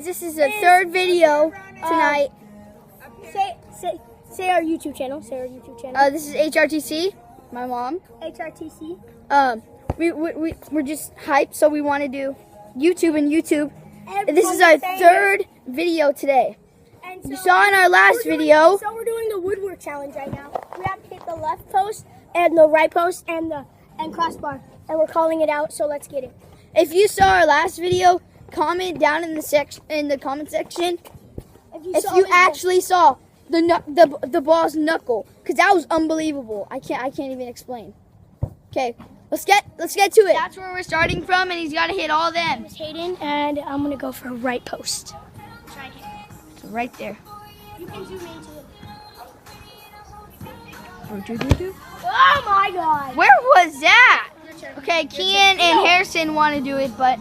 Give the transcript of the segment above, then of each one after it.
this is the third video tonight. Say our YouTube channel. This is HRTC, my mom. HRTC. We're just hyped, so we want to do YouTube and YouTube. And this is our third video today. And You saw in our last video. So we're doing the woodwork challenge right now. We have to hit the left post and the right post and crossbar, and we're calling it out. So let's get it. If you saw our last video, comment down in the comment section if you actually saw the ball's knuckle, because that was unbelievable. I can't even explain. Okay, let's get to it. That's where we're starting from, and he's got to hit all them. It's Hayden, and I'm gonna go for right post. Try it. So right there. You can zoom into it. Oh my God! Where was that? Okay, Kian and Harrison want to do it, but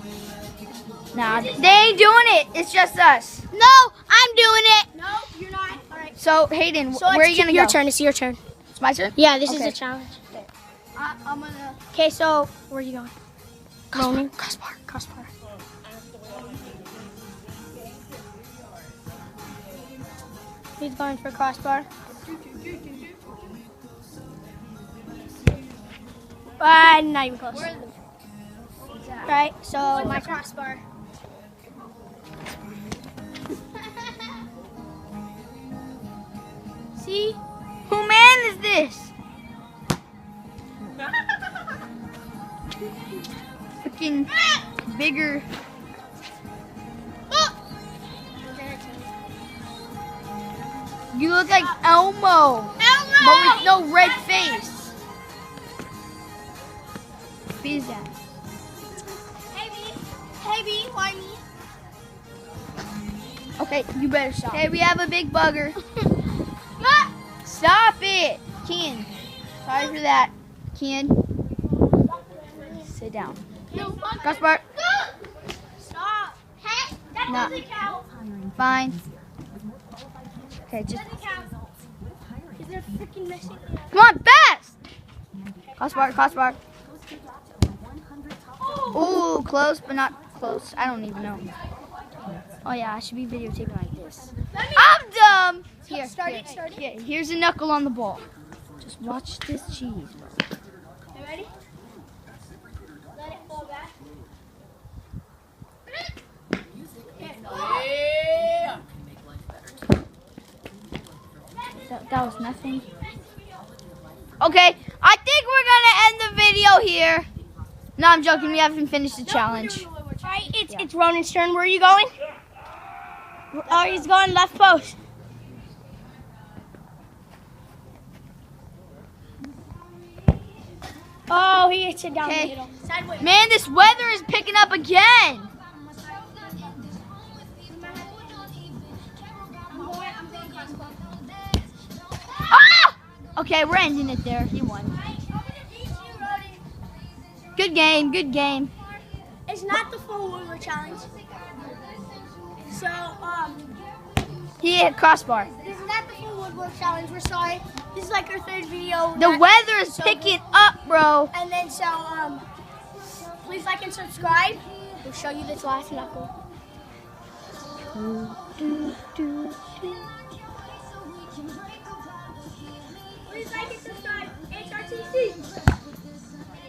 nah, they ain't doing it. It's just us. No, I'm doing it. No, you're not. All right. So Hayden, where are you gonna go? Your turn. It's your turn. It's my turn. Yeah, this is Okay. a challenge. I'm gonna. Okay, so where are you going? Crossbar. He's going for crossbar. Not even close. Right, so my crossbar. See? Who man is this? Freaking bigger. You look like Elmo. But with no red face. Who is that? Hey B, why me? Okay, you better stop. Okay, we have a big bugger. Stop it! Kian. Sorry for that. Kian. Sit down. Crossbar. Stop. Hey, that No. doesn't count. Fine. Okay, just Doesn't count. Because they're freaking messing it up. come on, fast! Crossbar. Ooh, close, but not close. I don't even know. Oh yeah, I should be videotaping like this. I'm dumb. Here, Start it. Here, here's a knuckle on the ball. Just watch this cheese, bro. You ready? Let it fall back. That was nothing. Okay, I think we're gonna end the video here. No, I'm joking. We haven't finished the challenge. Right, it's Ronan's turn. Where are you going? Oh, he's going left post. Oh, he hits it down the middle. Sideways. Man, this weather is picking up again. Ah! Okay, we're ending it there. He won. Good game. It's not the full woodwork challenge. So, He hit crossbar. this is not the full woodwork challenge. We're sorry. This is like our third video. The weather is picking up, bro. And then please like and subscribe. We'll show you this last knuckle. Please like and subscribe. HRTC.